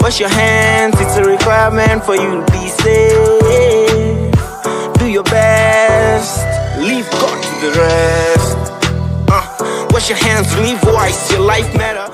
Wash your hands, it's a requirement for you to be safe. Do your best, leave God to the rest. Wash your hands, leave voice, your life matter.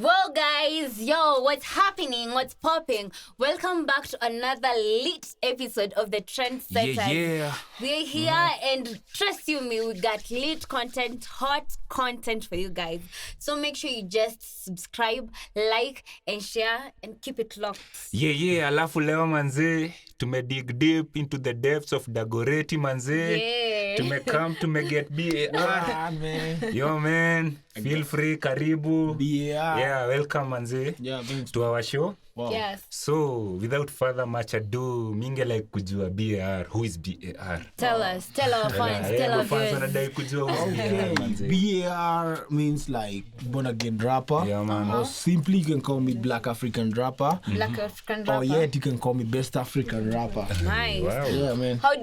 Well, guys, what's happening? What's popping? Welcome back to another lit episode of the Trendsetters. Yeah. We're here, and trust you me, we got lit content, hot content for you guys. So make sure you just subscribe, like, and share, and keep it locked. Yeah. Alafu leo manze, dig deep into the depths of Dagoretti manze. Yeah. Tumeget B.A.R. man. Yo, man. Feel free, karibu. B.A.R. Yeah, welcome manze. Yeah, thanks. To our show. Wow. Yes. So, without further much ado, minge like kujua B.A.R. Who is B.A.R.? Tell us, tell our fans, tell our fans viewers. wanadai kujua who is B.A.R. manze. B.A.R. means like born again rapper. Yeah, man. Or simply you can call me Black African rapper. Black African rapper. Or yet you can call me Best African rapper. Nice. Wow. Yeah, man. How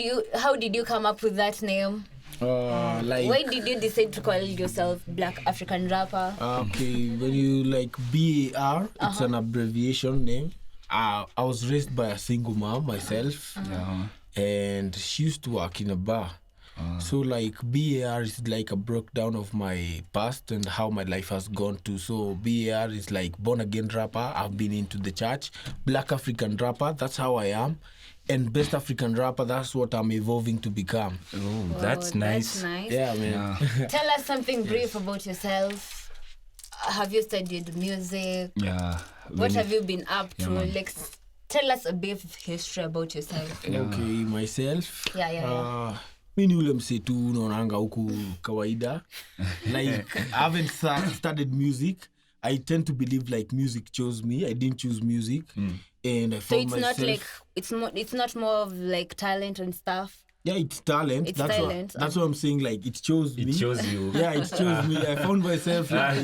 did you come up with that name? Why did you decide to call yourself Black African rapper? Okay, when you like B.A.R., it's an abbreviation name. I was raised by a single mom myself. And she used to work in a bar. So like B.A.R. is like a breakdown of my past and how my life has gone to. So B.A.R. is like born again rapper. I've been into the church. Black African rapper, that's how I am. And Best African rapper, that's what I'm evolving to become. Oh, that's nice. That's nice. Yeah, man. Tell us something brief about yourself. Have you studied music? Yeah. What have you been up to? man. Like, tell us a bit of history about yourself. Okay, myself. Yeah. Mi ni ule mse tu unaonanga huku kawaida. Like, I haven't started music. I tend to believe like music chose me. I didn't choose music. And I So found it's myself... not like it's not more of like talent and stuff. Yeah, it's talent. It's that's talent. That's what I'm saying. Like, it chose me. It chose you. Yeah, it chose me. I found myself like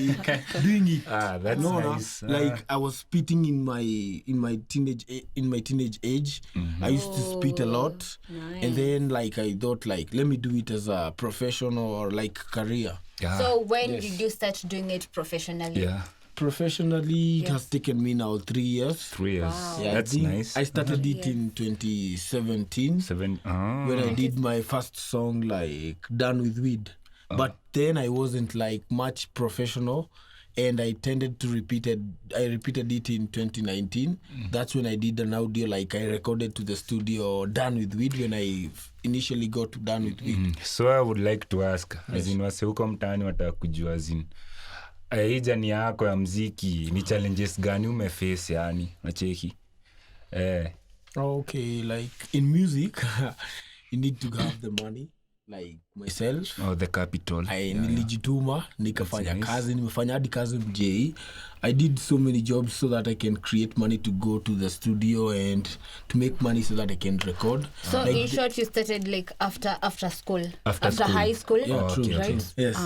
doing it. That's nice. Like I was spitting in my teenage age. I used to spit a lot, Nice. and then like I thought like let me do it as a professional or like career. Yeah. So when did you start doing it professionally? Yeah. Professionally, it has taken me now 3 years. 3 years. Wow. Yeah, That's nice. I started it in 2017. When I did my first song like Done With Weed. But then I wasn't like much professional, and I tended to I repeated it in 2019. That's when I did an audio, like I recorded to the studio Done With Weed when I initially got to Done With Weed. So I would like to ask, as in wase huko mtaani wataka kujua as in hii jani yako ya mziki ni challenges gani umeface yani unacheki? Okay, like in music you need to have the money, like myself. Oh, the capital. Nilijituma, nikafanya nice. kazi, nimefanya hadi kazi mjei. I did so many jobs so that I can create money to go to the studio and to make money so that I can record. So like in short, you started like after school, After school. high school. Yeah, true, okay, right? okay. Yes.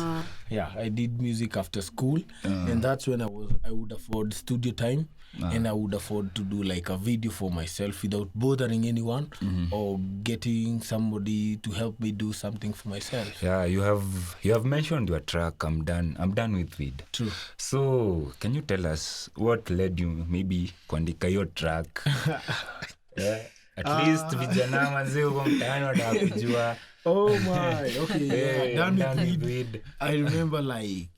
Yeah, I did music after school, and that's when I would afford studio time, and I would afford to do like a video for myself without bothering anyone or getting somebody to help me do something for myself. Yeah, you have mentioned your track I'm done with weed. True. So, can you tell us what led you maybe kuandika hiyo track? At least vijana manze huko mtaani wataka kujua. Oh my, okay. Yeah. Done with weed. weed. I remember like,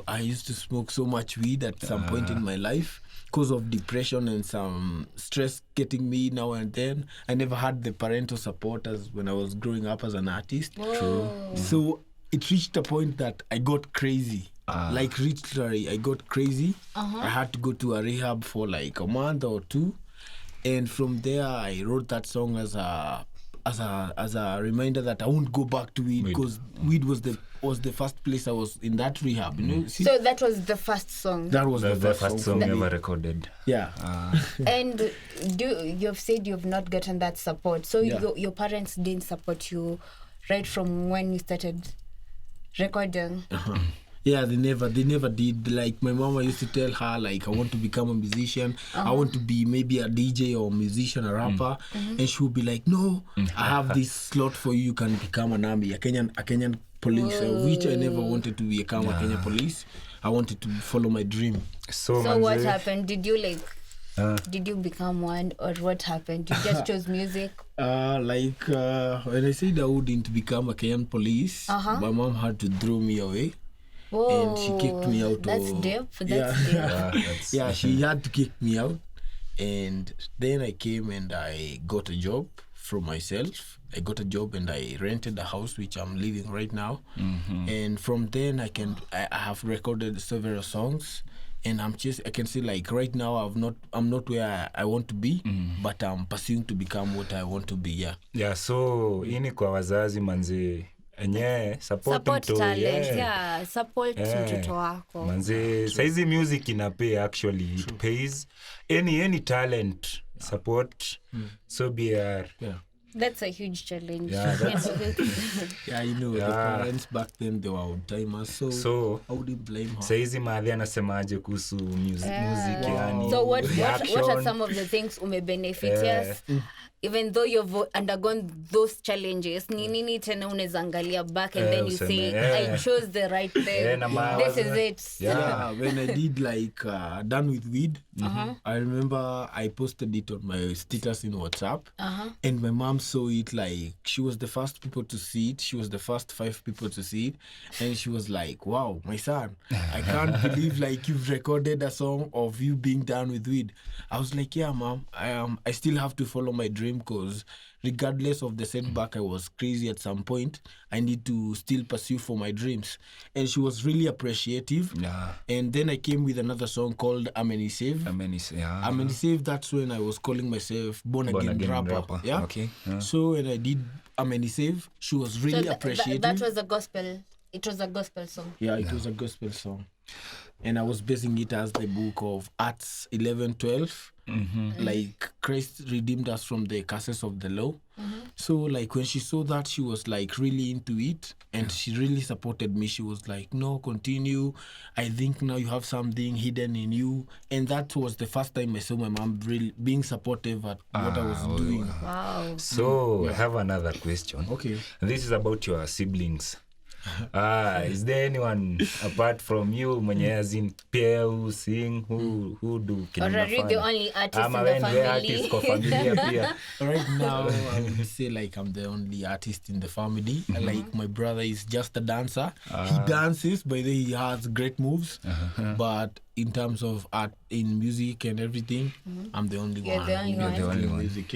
I used to smoke so much weed at some point in my life because of depression and some stress getting me now and then. I never had the parental support as when I was growing up as an artist. True. So it reached a point that I got crazy. Like literally, I got crazy. I had to go to a rehab for like a month or two. And from there, I wrote that song as a reminder that I won't go back to weed because weed was the first place I was in that rehab. See? So that was the first song. That was The first song for me. ever recorded. Yeah. And you've said you've not gotten that support. So your parents didn't support you right from when you started recording. Yeah, they never did. Like my mama used to tell her, like, I want to become a musician. I want to be maybe a DJ or a musician, a rapper. And she would be like, no, I have this slot for you. You can become an army, a Kenyan police, which I never wanted to become a Kenyan police. I wanted to follow my dream. So what happened? Did you like Did you become one, or what happened? You just chose music? When I said I wouldn't become a Kenyan police, my mom had to throw me away. Whoa, and she kicked me out. That's deep. She had to kick me out. And then I came and I got a job for myself. I got a job and I rented a house which I'm living right now. And from then I have recorded several songs. And I can say like right now I'm not where I want to be, but I'm pursuing to become what I want to be. So ini kwa wazazi manzi enye support talent, support mtoto wako manzi. Saizi music inapay, actually it pays. Any talent support. So B.A.R. That's a huge challenge. I know. The parents back then, they were old-timers, so I wouldn't blame her. Saizi madhi anasemaje kuhusu music yani. So what are some of the things umebenefit? Yes. Even though you've undergone those challenges, nini tena unaweza angalia back and then you say, I chose the right thing. This is it. When I did like Done With Weed, I remember I posted it on my status in WhatsApp, and my mom saw it. Like, she was the first people to see it. She was the first 5 people to see it, and she was like, wow, my son, I can't believe like you've recorded a song of you being done with weed. I was like, yeah, mom, I still have to follow my dream, because regardless of the setback, I was crazy at some point. I need to still pursue for my dreams. And she was really appreciative. And then I came with another song called Ameni Save. Ameni Save, that's when I was calling myself Born Again Rapper. Okay. So when I did Ameni Save, she was really appreciative. That was a gospel. It was a gospel song. It was a gospel song. And I was basing it as the book of Acts 11:12. Like, Christ redeemed us from the curses of the law. So like when she saw that, she was like really into it, and she really supported me. She was like, no, continue. I think now you have something hidden in you. And that was the first time I saw my mom really being supportive at what I was doing. Wow. So I have another question. Okay. This is about your siblings. Is there anyone apart from you mwenye as in pia who sing, who do or are you the only artist in the family? Kwa familia pia? Right now I would say like I'm the only artist in the family. Like, my brother is just a dancer. He dances, by the way, he has great moves, but in terms of art, in music and everything, I'm the only one. You're the only one. Music,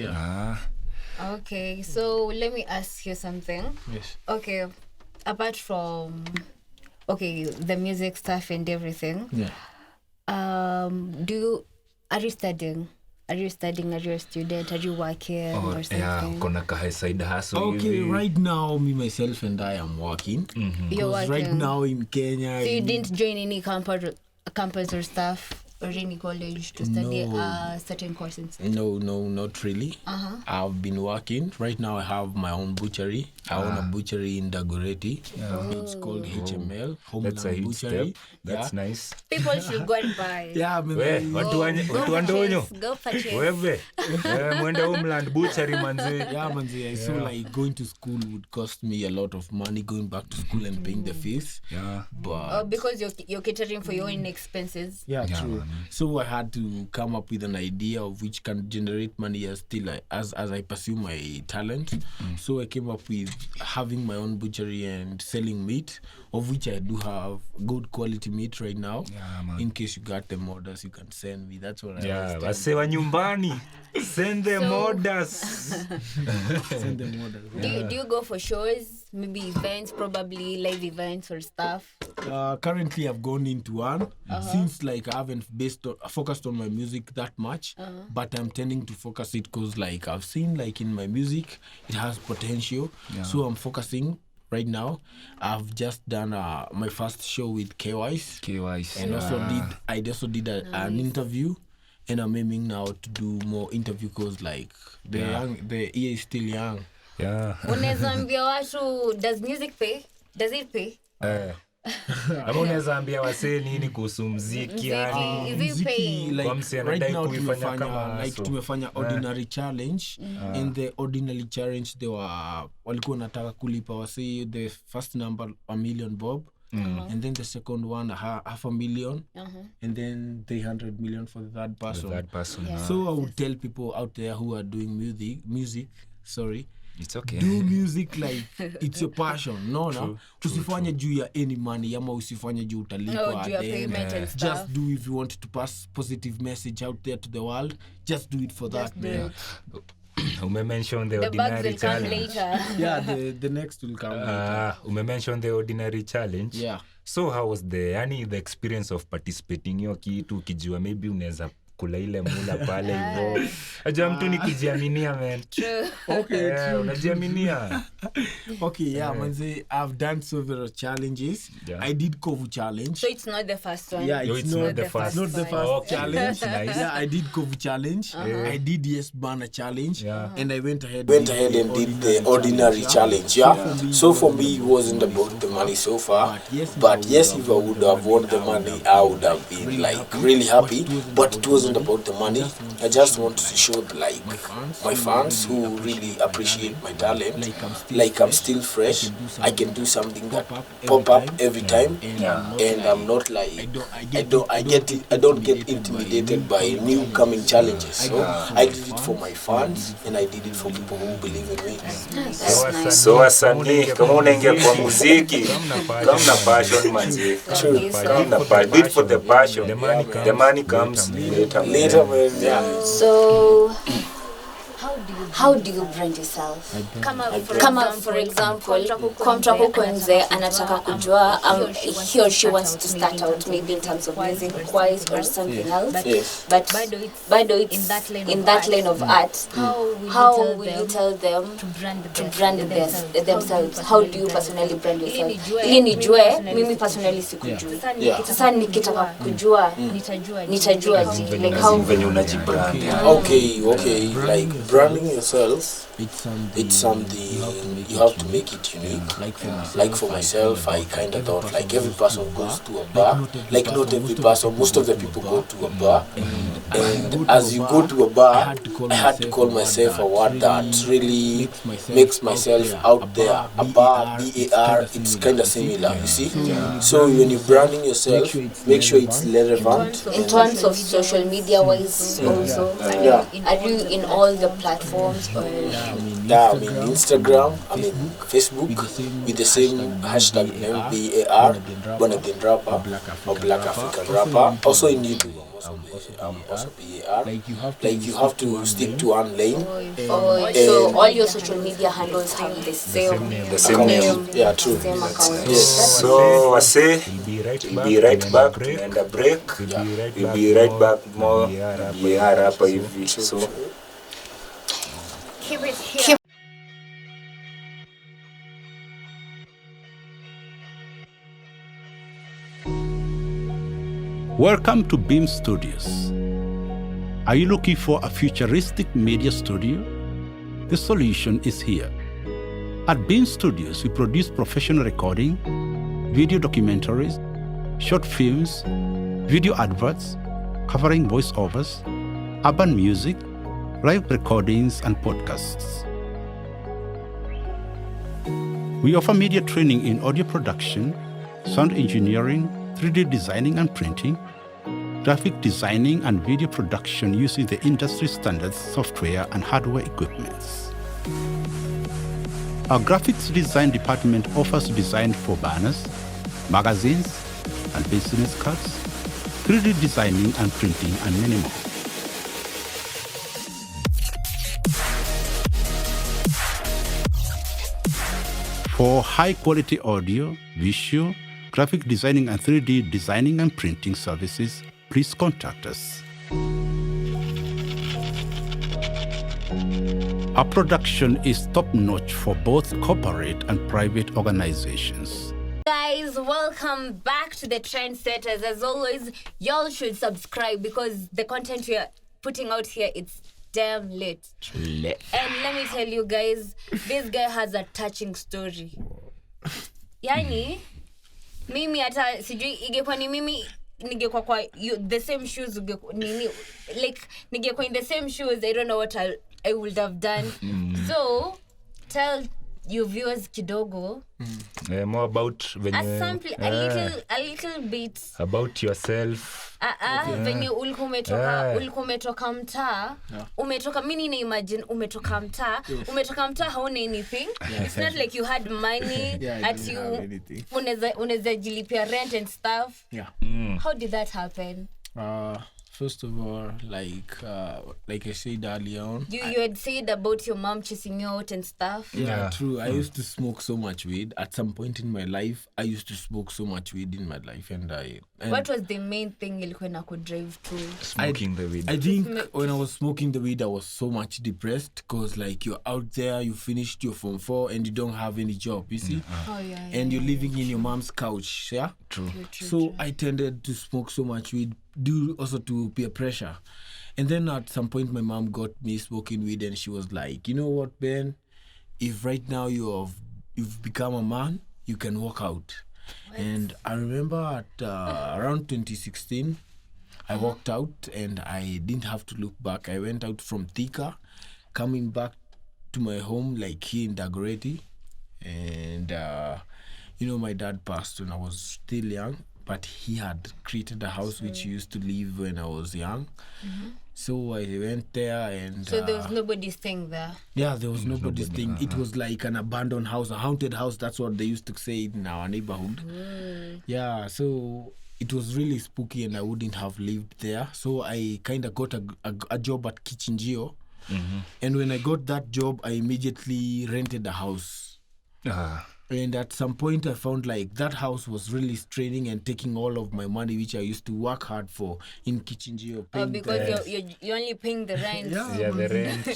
Okay, so let me ask you something. Yes. Okay, apart from the music stuff and everything, are you studying? Are you studying? Are you a student? Are you working or something? Kona ka side hustle. Okay, right now, me, myself, and I am working. You're working right now in Kenya. So you didn't join any campus or stuff, or any college to study certain courses? No, not really. I've been working. Right now I have my own butchery. I own a butchery in Dagoretti. It's called HML. That's a huge Butchery. step. That's nice. People should go and buy. Watu wandonyo. Go purchase. Wewe. Mwenda Homeland Butchery manzi. Manzi. So like going to school would cost me a lot of money, going back to school and paying the fees. But because you're catering for your own expenses. True. So I had to come up with an idea of which can generate money as I pursue my talent. So I came up with having my own butchery and selling meat, of which I do have good quality meat right now. In case you got them orders, you can send me. That's what I was wase wa nyumbani. Send them orders. Send them orders. Do you go for shows? Maybe events, probably live events or stuff? Currently I've gone into one since like I haven't focused on my music that much, but I'm tending to focus it because like I've seen like in my music it has potential, so I'm focusing right now. I've just done my first show with KYs, and I also did an interview, and I'm aiming now to do more interview because like the ear is still young. Unaweza ambia watu, does music pay? Does it pay? Ama unaweza ambia wasee nini kuhusu mziki yani? Mziki, like, right now tumefanya ordinary challenge. In the ordinary challenge walikuwa nataka kulipa wasee the first number $1 million bob. and then the second one half a million, and then 300 million for the third person. So I would tell people out there who are doing music, it's okay. Do music like it's your passion. Usifanye juu ya any money ama usifanye juu utalipwa. Just do if you want to pass positive message out there to the world. Just do it for that, man. Mention the ordinary challenge. The next will come later. Mention the ordinary challenge. Yeah. So how was the experience of participating hiyo kitu ukijua maybe unaweza kula ile mula pale hivyo. Aje mtu ni kujiaminia, man. Okay, unajiaminia. Okay, manze, I've done several challenges. I did Kovu challenge. So it's not the first one. Yeah, it's not the first challenge. Nice. Yeah, I did Kovu challenge. I did Yes Banner challenge. And I went ahead and did the ordinary challenge. So for me, it wasn't about the money so far. But yes, if I would have won the money, I would have been like really happy. But it wasn't about the money. I just wanted to show like my fans who really appreciate my talent, like I'm still fresh. I can do something that pop up every time, and I'm not like I don't get intimidated by new coming challenges. So I did it for my fans, and I did it for people who believe in me. So asante, kama unaingia kwa muziki, kama na passion manzi, kama do it for the passion. The money comes later, man. So how do you brand yourself? Kama for example, kwa mtu huko nje anataka kujua he or she wants to start out maybe in terms of music wise or something else, but bado it's in that lane of art. How will you tell them to brand themselves? How do you personally brand yourself? Ili nijue, mimi personally sikujui. Sasa nikitaka kujua nitajua like how venye unajibrand. Okay, like branding yourself, it's something you have to make it unique. Like for myself, I kind of thought like every person goes to a bar. Like not every person, most of the people go to a bar. And as you go to a bar, I had to call myself a word that really makes myself out there. A bar, B.A.R, it's kind of similar, you see. So when you're branding yourself, make sure it's relevant. In terms of social media wise also, are you in all the platforms or? I mean Instagram, I mean Facebook with the same hashtag name B.A.R, Born Again Rapper or Black African Rapper. Also in YouTube, also B.A.R. Like you have to stick to one lane. So all your social media handles have the same name. Yeah, true. Same account. Yes. So I say we'll be right back and a break. We'll be right back more B.A.R Rapper if so. Keep it here. Welcome to B.A.R Studios. Are you looking for a futuristic media studio? The solution is here. At B.A.R Studios, we produce professional recording, video documentaries, short films, video adverts, covering voiceovers, urban music, live recordings, and podcasts. We offer media training in audio production, sound engineering, 3D designing and printing, graphic designing and video production using the industry standards software and hardware equipments. Our graphics design department offers design for banners, magazines, and business cards, 3D designing and printing, and many more. For high-quality audio, visual, graphic designing and 3D designing and printing services, please contact us. Our production is top-notch for both corporate and private organizations. Guys, welcome back to the Trendsetters. As always, y'all should subscribe because the content we are putting out here, it's damn lit. And let me tell you guys, this guy has a touching story. Yani, mimi hata sijui ingekuwa ni mimi ningekuwa kwa the same shoes nini like ningekuwa in the same shoes, I don't know what I would have done. So tell your viewers kidogo. More about when A sample, a little bit about yourself. Venye ulikuwa umetoka mtaa, umetoka, mimi na imagine umetoka mtaa hauna anything. It's not like you had money at you unaweza jilipia rent and stuff. How did that happen? First of all, like I said earlier on, you had said about your mom chasing you out and stuff. Yeah, true. I used to smoke so much weed. At some point in my life, I used to smoke so much weed in my life, and what was the main thing ilikuwa na drive to smoking the weed? I think when I was smoking the weed, I was so much depressed because like you're out there, you finished your Form 4 and you don't have any job, you see? And you're living in your mom's couch, yeah? True. So I tended to smoke so much weed due also to peer pressure. And then at some point, my mom got me smoking weed and she was like, you know what, Ben? If right now you've become a man, you can walk out. What? And I remember at around 2016, I walked out and I didn't have to look back. I went out from Thika, coming back to my home, like here in Dagoretti. And, my dad passed when I was still young, but he had created a house which he used to live when I was young. So I went there and... So there was nobody staying there? Yeah, there was nobody staying. It was like an abandoned house, a haunted house. That's what they used to say in our neighborhood. Yeah, so it was really spooky and I wouldn't have lived there. So I kind of got a job at Kichinjio. And when I got that job, I immediately rented a house. And at some point, I found like that house was really straining and taking all of my money, which I used to work hard for in Kichinjio. Because you're only paying the rent. Yeah, the rent.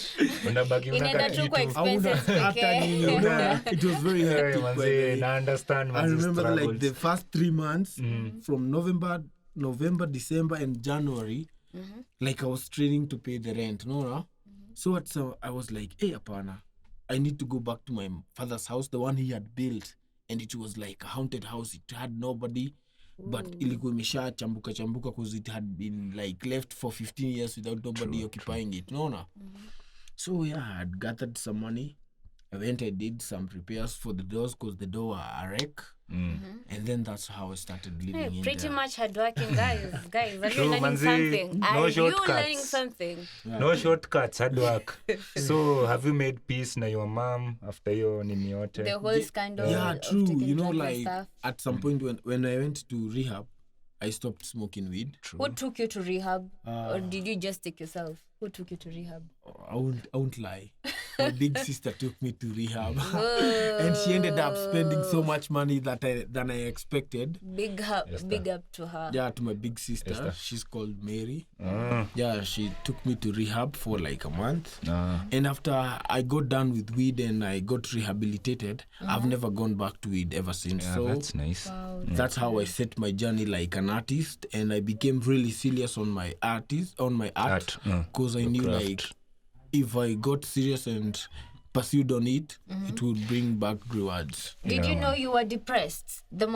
It was very hectic. I remember like the first 3 months from November, December, and January, like I was straining to pay the rent. So I was like, hey, apana. I need to go back to my father's house, the one he had built. And it was like a haunted house. It had nobody. But ilikuwa imesha chambuka because it had been like left for 15 years without nobody occupying it. So yeah, I had gathered some money. I went and did some repairs for the doors because the door were a wreck. And then that's how I started living in pretty there. much hardworking guys. Are True, you learning something? No shortcuts. You learning something? Yeah. No shortcuts, hard work. So have you made peace na your mom after your nini yote? The whole scandal. Yeah, true. Like at some point when I went to rehab, I stopped smoking weed. True. Who took you to rehab? Or did you just take yourself? Who took you to rehab? I won't lie. My big sister took me to rehab. And she ended up spending so much money than I expected. Big up to her. Yeah, to my big sister. She's called Mary. Yeah, she took me to rehab for like a month. And after I got done with weed and I got rehabilitated, I've never gone back to weed ever since. Yeah, so that's nice. Wow. That's how I set my journey like an artist, and I became really serious on my art because I knew like if I got serious and pursued on it, it would bring back rewards. Did you know you were depressed? That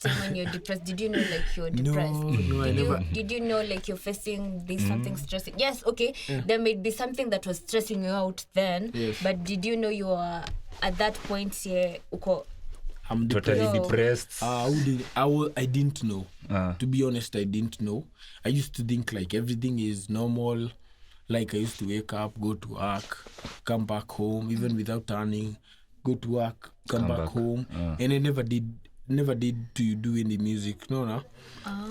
time when you're depressed, did you know like you're depressed? No, I never. Did you know like you're facing this something stressing? Yes, okay. There may be something that was stressing you out then, but did you know you were at that point here? I'm totally depressed. I didn't know. To be honest, I didn't know. I used to think like everything is normal. Like I used to wake up, go to work, come back home, even without turning, go to work, come back home. And I never did to do any music, no.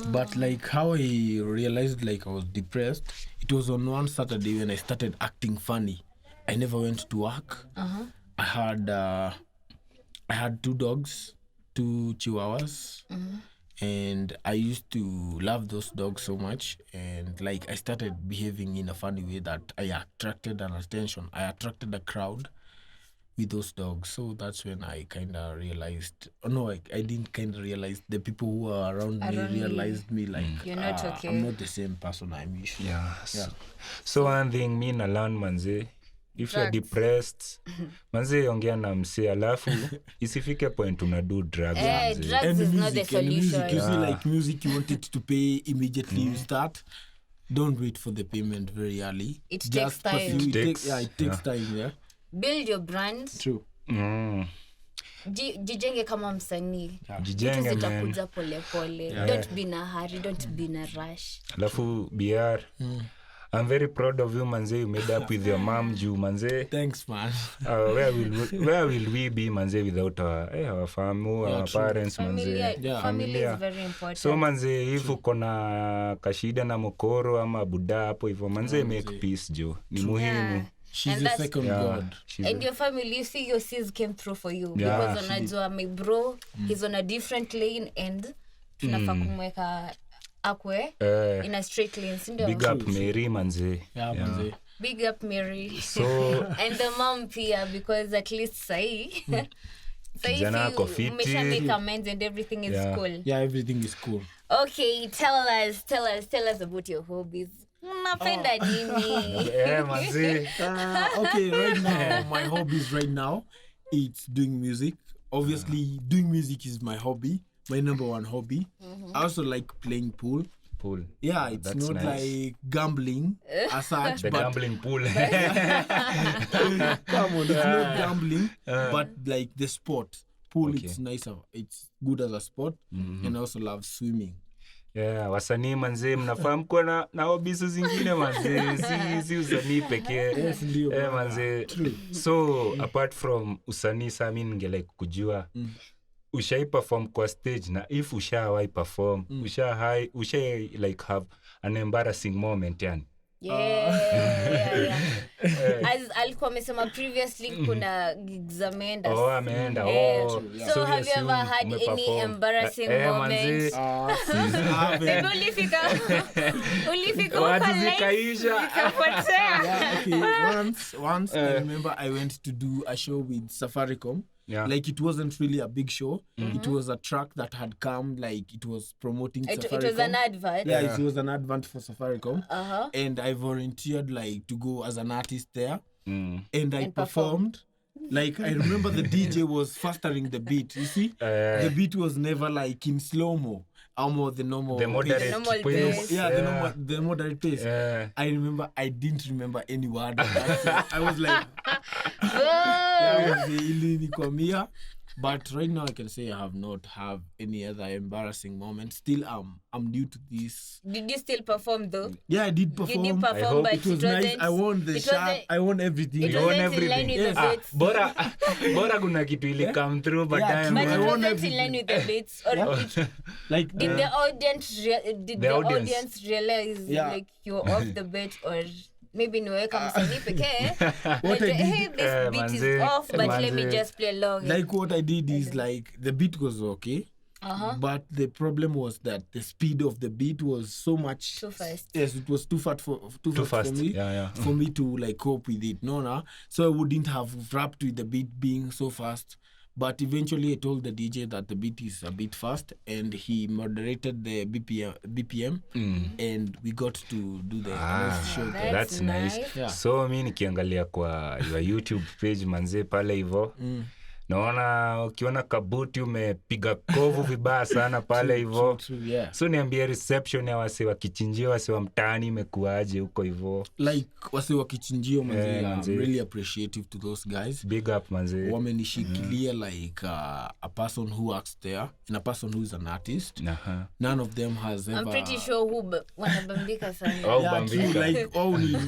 But like how I realized like I was depressed, it was on one Saturday when I started acting funny. I never went to work. I had 2 dogs, 2 chihuahuas, and I used to love those dogs so much. And like I started behaving in a funny way that I attracted an attention. I attracted a crowd with those dogs. So that's when I kind of realized, I didn't kind of realize. The people who are around me realized me like, you're not okay. I'm not the same person I'm usually. So one thing me na learn manze, if you're depressed, manze ongea na mse alafu isifike point una do drugs. Drugs is not the solution. Music, you see like music you want it to pay immediately you start. Don't wait for the payment very early. It takes time. It takes time, Build your brand. True. Jijenge kama msanii. Jijenge, man. Zitakuja pole pole. Don't be in a hurry, don't be in a rush. Alafu B.A.R. I'm very proud of you, manze. You made up with your mom, Ju, manze. Thanks, man. Where will we be, manze, without our family, our parents, manze? Family is very important. So, manze, if uko na kashida na mokoro ama buda hapo hivyo, manze, make peace, Ju. Ni muhimu. She's the second God. And your family, you see your sis came through for you. Because unajua my bro, he's on a different lane and tunafaa kumweka akwe in a straight lane. Big up Mary, manze. Manze. Big up Mary. So and the mom pia, because at least sahi kijana ako fiti. Make amends and everything is cool. Yeah, everything is cool. Okay, tell us about your hobbies. Unapenda nini? Manze. Okay, right now, my hobbies right now, it's doing music. Obviously, doing music is my hobby, my number one hobby. I also like playing pool. Yeah, it's that's not nice. like gambling as such. The but gambling pool. come on, it's not gambling, but like the sport. Pool, it's nice. It's good as a sport, and I also love swimming. Yeah, wasanii manze mnafahamu kwa na hobbies zingine manze si usanii pekee. Yes, ndio. Manze. So apart from usanii sasa mimi ningelike kujua ushai perform kwa stage, na if ushawahi perform usha like have an embarrassing moment yani. As alikuwa amesema previously kuna gigs ameenda. Ameenda. So have you ever had any embarrassing moments? Ulifika watu zikaisha. Once I remember I went to do a show with Safaricom. Yeah. Like it wasn't really a big show. It was a track that had come, like it was promoting Safaricom. It was an advert. Yeah, it was an advert for Safaricom. And I volunteered like to go as an artist there. And I performed. Like I remember the DJ was fastering the beat. You see, the beat was never like in slow-mo. The moderate pace. The moderate pace. I remember I didn't remember any word of that. I was like, but right now I can say I have not have any other embarrassing moment. Still, I'm new to this. Did you still perform though? Yeah, I did perform. You did perform, but it was nice. I won the shot. I won everything. It wasn't in line with the beats. Bora kuna kitu ili come through, but it wasn't in line with the beats. Or like did the audience realize like you're off the beat, or maybe niweka msanii pekee hey, this beat is off, but let me just play along. Like what I did is like the beat was okay, but the problem was that the speed of the beat was so much too fast. Yes, it was too fast for me. For me to like cope with it. So I wouldn't have rapped with the beat being so fast. But eventually I told the DJ that the beat is a bit fast, and he moderated the BPM and we got to do the show. That's nice. Yeah. So mimi nikiangalia kwa your YouTube page manze pale hivyo. Naona ukiona kabuti umepiga kovu vibaya sana pale hivyo. So niambie reception ya wase wa kichinjio, wase wa mtaani imekuaje huko hivyo? Like wase wa kichinjio manze, I'm really appreciative to those guys. Big up manze. Wamenishikilia like a person who works there and a person who is an artist. None of them has ever. I'm pretty sure who wanabambika sana. Like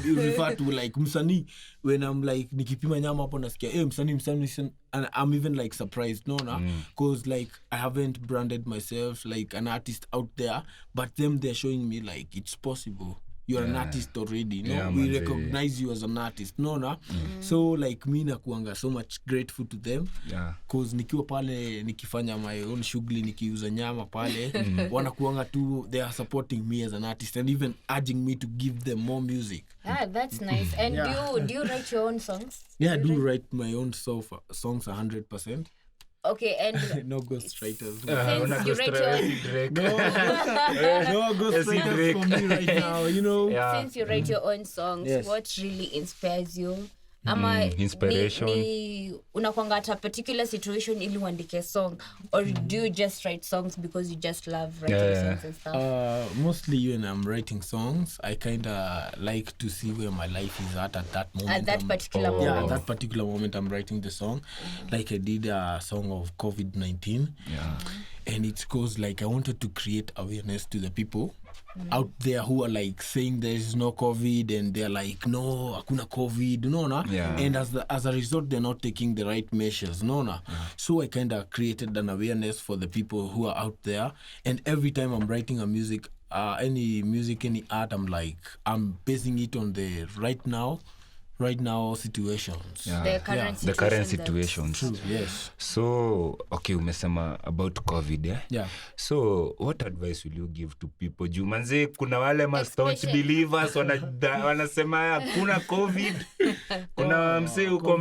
ni refer to like msanii when I'm like nikipima nyama hapo nasikia msanii, and I'm even like surprised because like I haven't branded myself like an artist out there, but they're showing me like it's possible. You're an artist already, we recognize you as an artist, so like me nakuanga so much grateful to them, because nikiwa pale nikifanya my own shughuli nikiuza nyama pale wanakuanga tu, they are supporting me as an artist and even urging me to give them more music. That's nice. And do you write your own songs? I do write my own songs 100%. Okay, and no ghostwriters. Since you write your no ghostwriters for me right now, Since you write your own songs, what really inspires you ama inspiration. ni unakwanga at a particular situation ili uandike song, or do you just write songs because you just love writing songs and stuff? Mostly when I'm writing songs, I kind of like to see where my life is at that moment. At that particular moment. Yeah, at that particular moment I'm writing the song. Like I did a song of COVID-19. Yeah. And it goes like I wanted to create awareness to the people out there who are like saying there is no COVID, and they're like, no, hakuna COVID, no, na. Yeah. And as a result, they're not taking the right measures, no, na. So I kind of created an awareness for the people who are out there. And every time I'm writing a music, any music, any art, I'm basing it on the right now situations. Yeah. The current situations. True, yes. So okay, umesema about COVID, yeah? Yeah. So what advice will you give to people? Juu manze kuna wale staunch believers wanasema hakuna COVID. Kuna mse huko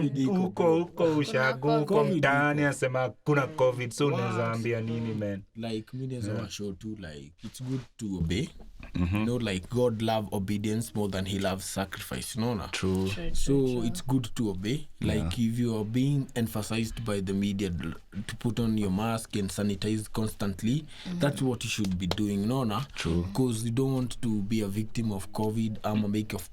ushago huko mtaani anasema hakuna COVID. So unaweza ambia nini, man? Like me as a show too, like it's good to obey. You know, like God love obedience more than he loves sacrifice, no, na. True. So it's good to obey. Like if you are being emphasized by the media to put on your mask and sanitize constantly, that's what you should be doing, no, na. True. Because you don't want to be a victim of COVID.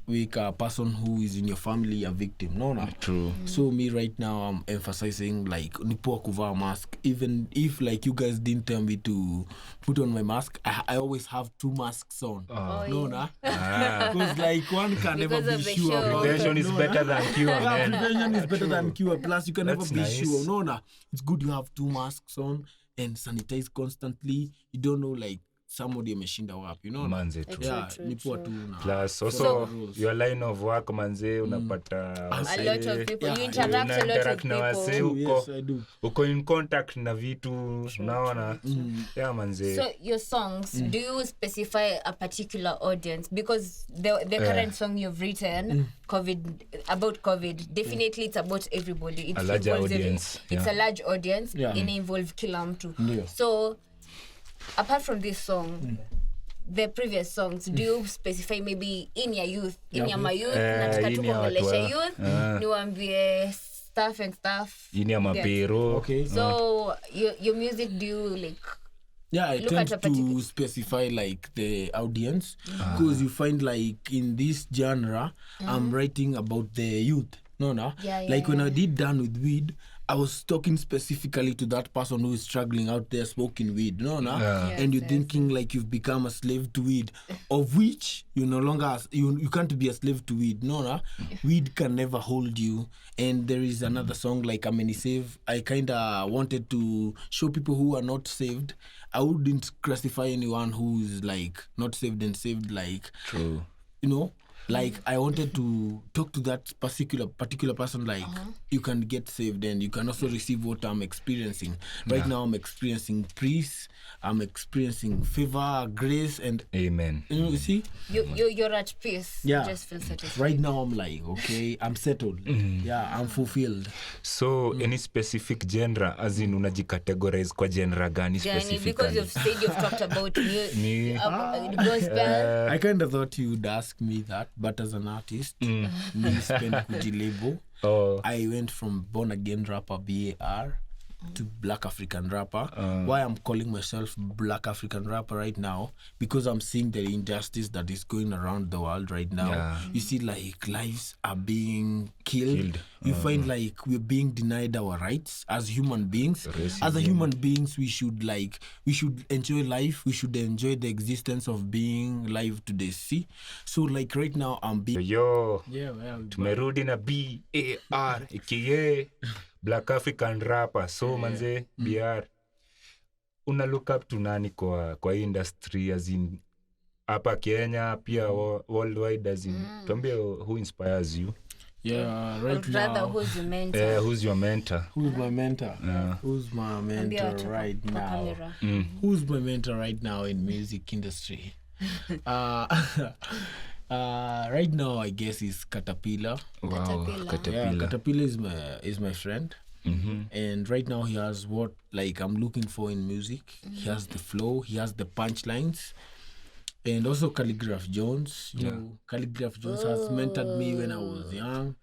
Make a person who is in your family a victim, no, na. True. So me right now I'm emphasizing like nipo kuvaa mask. Even if like you guys didn't tell me to put on my mask, I always have 2 masks on. No, na. Because like one can never be sure. Prevention is better than cure, man. Prevention is better than cure. Plus you can That's never be nice. sure. No, na. It's good you have 2 masks on and sanitize constantly. You don't know like somebody ameshinda wapi, you know. Manze tu. Yeah, nipo tu na. Plus also your line of work manze unapata A lot of people. Yeah. You interact a lot with na wase people. huko. Yes, I do. Uko in contact na vitu unaona. Yeah, manze. So your songs, do you specify a particular audience? Because the current song you've written, about COVID, definitely it's about everybody. It A larger involves audience. It's a large audience. Yeah. Ina involve kila mtu. Ndio. So apart from this song, the previous songs, do you specify maybe in your youth, in your mayouth, nataka tu in ya kuongelesha watu wa- youth, niwaambie stuff and stuff. Ini ya mapero. Okay. So your music, do you like Yeah, I look tend at a to particular- specify like the audience, because you find like in this genre, I'm writing about the youth. No, no. Yeah, Like when yeah. I did Done with Weed, I was talking specifically to that person who is struggling out there smoking weed. No, no. Yeah. And you're Yes, thinking like you've become a slave to weed, of which you no longer you can't be a slave to weed. No, no. Weed can never hold you. And there is another song like Ameni Save. I kind of wanted to show people who are not saved. I wouldn't classify anyone who is like not saved and saved, like, True. you know, like I wanted to talk to that particular person, like you can get saved and you can also receive what I'm experiencing right now. I'm experiencing peace, I'm experiencing favor, grace, and Amen. you see, you're at peace. yeah, You just feel satisfied. right now I'm like, okay, I'm settled. Yeah, I'm fulfilled. So any specific genre, as in unajicategorize kwa genre gani Journey, because specifically? you've said you've talked about Me. gospel. I kind of thought you'd ask me that, but as an artist, me spend kujilabel. Oh. I went from born again rapper B.A.R. to Black African rapper. Why I'm calling myself Black African rapper right now? Because I'm seeing the injustice that is going around the world right now. Yeah. You see, like lives are being killed. You find like we're being denied our rights as human beings. As a human beings, we should enjoy life. We should enjoy the existence of being alive today. See, so like right now I'm being. Yo, Yeah, well, tumerudi na B.A.R. aka Black African rapper. So manze, B.A.R. una look up to nani kwa industry, as in hapa Kenya pia worldwide, as in tuambie who inspires you? yeah, Or right rather, now. who's your mentor? Who's your mentor? Who's my mentor? Yeah. Who's my Ambia mentor watu right kwa now? kamera. Who's my mentor right now in music industry? Right now, I guess is Caterpillar. Wow, Caterpillar. Yeah, Caterpillar. Caterpillar is my friend. And right now he has what like I'm looking for in music. He has the flow, he has the punchlines, And also Calligraph Jones. You know, Calligraph Jones has mentored me when I was young.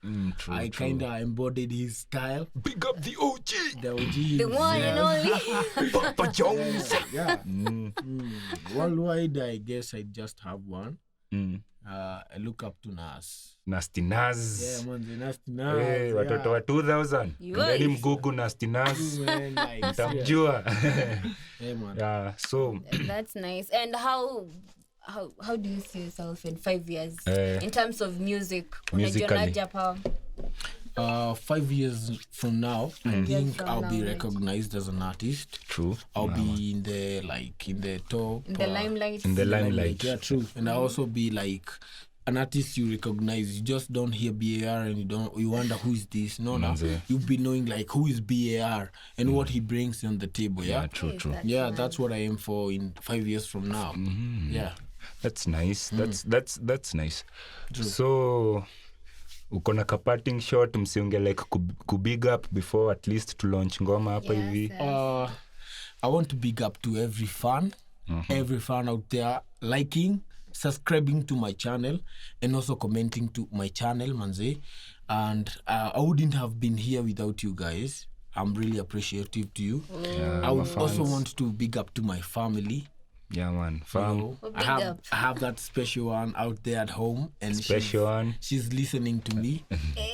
I kind of embodied his style. Big up the OG. The OG. The one and only. Papa Jones. Yeah. Worldwide, I guess I just have one. I look up to Nas. Nasty Naz. Yeah, man, the Nasty Nas. Hey, watoto wa 2000. Ndani mgugu Nasty Naz. Tamjua. Hey, man. Yeah, so That's nice. And how do you see yourself in 5 years in terms of music? Musically. 5 years from now, I think I'll be recognized as an artist. True. I'll be in the top. In the limelight. In the limelight. Yeah, true. And I'll also be like an artist you recognize. You just don't hear B.A.R. and you wonder who is this. No. You'll be knowing like who is B.A.R. and what he brings on the table. Yeah, true. Yeah, that's what I aim for in 5 years from now. Yeah. That's nice. That's nice. True. So uko na parting shot msiunge like big up before at least to launch ngoma hapa hivi. I want to big up to every fan out there liking, subscribing to my channel and also commenting to my channel, manze. And I wouldn't have been here without you guys. I'm really appreciative to you. I would also want to big up to my family. Yeah, man. Fam. I have that special one out there at home, and she's listening to me.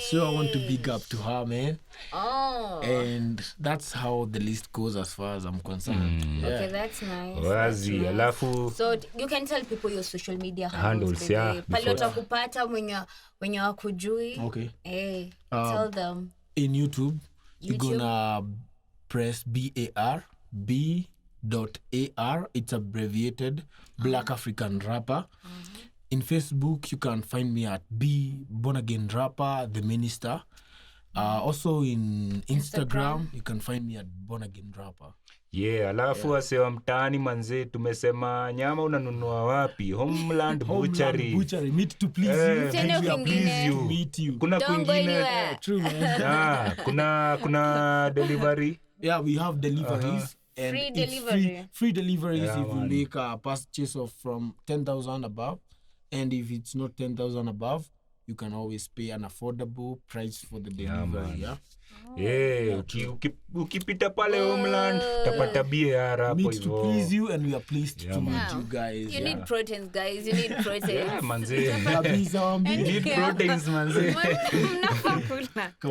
So I want to big up to her, man. And that's how the list goes as far as I'm concerned. Okay, that's nice. Wazi, alafu. So you can tell people your social media handles. Pale utakupata wenye wakujui. Okay. Hey, tell them. In YouTube, you're gonna press B.A.R. B.A.R. It's abbreviated Black African Rapper. In Facebook, you can find me at B Born Again Rapper, the Minister. Also in Instagram, you can find me at Born Again Rapper. Yeah, alafu wasewa mtaani manze tumesema nyama unanunua wapi? Homeland Butchery. Meat to please you. Meet you. Kuna kwingine. True, man. Kuna delivery. Yeah, we have deliveries. And free deliveries if you make a purchase of from 10,000 above. And if it's not 10,000 above, you can always pay an affordable price for the delivery. Ukipita pale Homeland tapata B.A.R. hapo hivyo. Meet to please you, and we are pleased to meet you guys. You need proteins, guys. You need proteins. Yeah, manze. You need proteins, manze.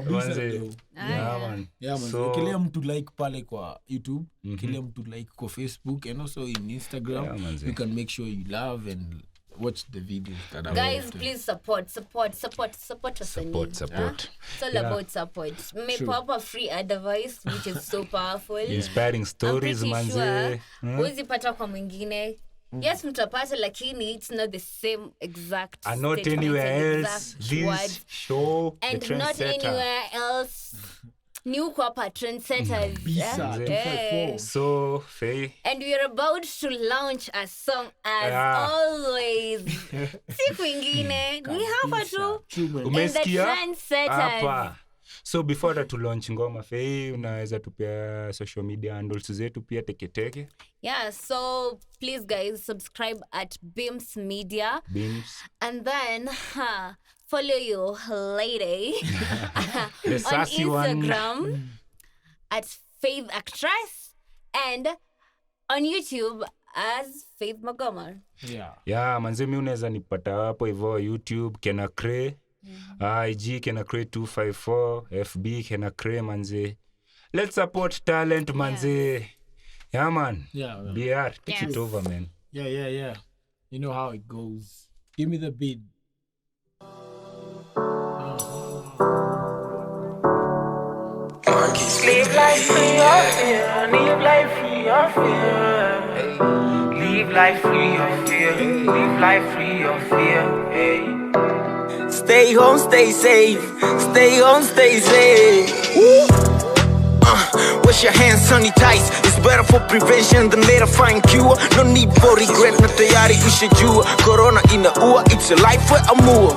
Manze. Yeah, man. Yeah, man. So, kile mtu like pale kwa YouTube, kile mtu like kwa Facebook, and also in Instagram. You can make sure you love and watch the videos that are guys. Please support us. Support. It's all about support. Make up free advice, which is so powerful. Inspiring stories, manze. Huwezi pata kwa mwingine. Yes, mtapata lakini it's not the same exact. And not anywhere else. This show, and the not anywhere else. New Kwapa Trendsetters. So, Faye. And we are about to launch a song as always. Siku ingine ni hapa tu. Umesikia? Trendsetters. So before to launch ngoma, Faye, unaweza tupea social media handles zetu pia teketeke. Yeah, so please guys subscribe at Bims Media. And then follow your lady on Instagram at Faith Actress and on YouTube as Faith Magoma. Yeah, manze mi unaweza nipata hapo hivyo YouTube Kenna Crae, IG Kenna Crae 254, FB Kenna Crae, manze. Let's support talent, manze. Yeah, man. B.A.R. Take it over, man. Yeah. You know how it goes. Give me the beat. Live life free of fear. Live life free of fear. Live life free of fear. Live life free of fear. Stay home, stay safe. Stay home, stay safe. Wash your hands, sanitize. It's better for prevention than later find cure. No need for regret, na tayari ushajua. Corona inaua, it's a life where I'm more.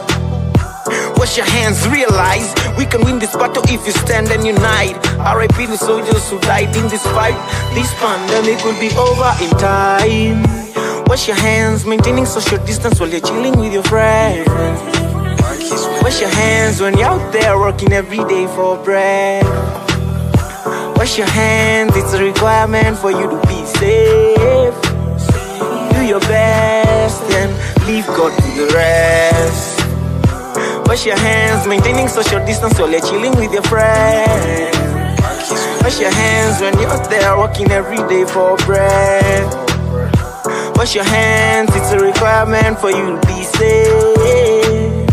Wash your hands, realize we can win this battle if you stand and unite. R.I.P. the soldiers who died in this fight. This pandemic will be over in time. Wash your hands, maintaining social distance while you're chilling with your friends. Wash your hands when you're out there working every day for bread. Wash your hands, it's a requirement for you to be safe. Do your best and leave God to the rest. Wash your hands, maintaining social distance while you're chilling with your friends. Wash your hands when you're out there working every day for bread. Wash your hands, it's a requirement for you to be safe.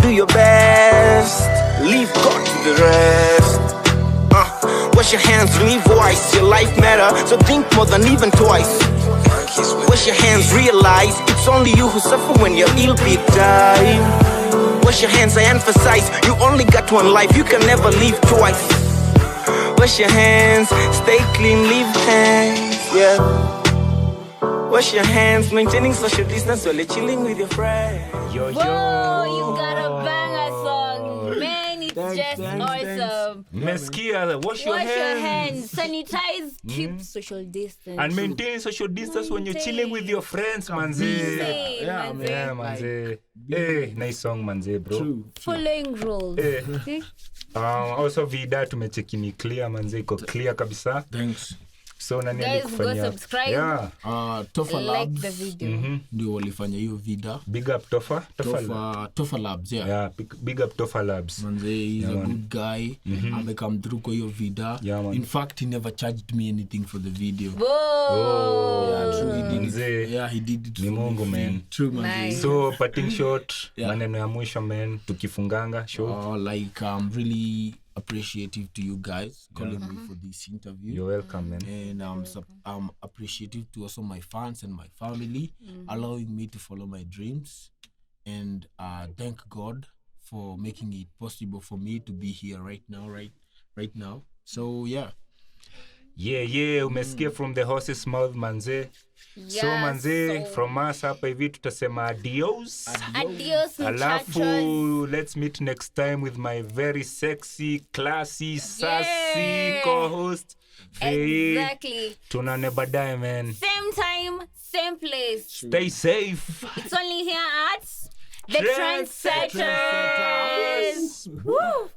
Do your best, leave God to the rest. Wash your hands, live wise, your life matter, so think more than even twice. Wash your hands, realize it's only you who suffer when you're ill big time. Wash your hands, I emphasize, you only got one life, you can never live twice. Wash your hands, stay clean, leave hands, yeah. Wash your hands, maintaining social distance while you're chilling with your friends. Yo, yo. Whoa, you got a banger song. Man, it's just awesome. Meskia, wash your Wash your hands. hands, sanitize, keep social distance. And maintain social distance when you're chilling with your friends, manze. Say, Yeah, manze. Yeah, manze. Hey, nice song, manze, bro. True. Following rules. Eh. Also vida tumecheki ni clear, manze, iko clear kabisa. Thanks. So nani Guys, go alikufanyia? subscribe. Yeah. Tofa Like Labs the video. ndio walifanya hiyo vida. Big up Tofa. Tofa Labs, yeah. Yeah, big up Tofa Labs. Manze, he's a good guy. Amekam through kwa hiyo vida. Yeah, man. In fact, he never charged me anything for the video. Whoa. Yeah, true, he did Manze. it. Yeah, he did it Ni for Mungu, free. man. True, manze. Nice. So parting shot, Yeah. maneno ya mwisho, man, tukifunganga show. Like, I'm really appreciative to you guys calling me for this interview. You're welcome, man. And I'm appreciative to also my fans and my family allowing me to follow my dreams. And thank God for making it possible for me to be here right now. So yeah. Yeah, umesikia from the horse's mouth, manze. So manze, from us hapa hivi tutasema adios. Adios, Alafu, muchachos. let's meet next time with my very sexy, classy, sassy co-host, Faye. Exactly. Tunane baadaye, man. Same time, same place. Stay safe. It's only here at the Trendsetters. Trendsetters. Woo!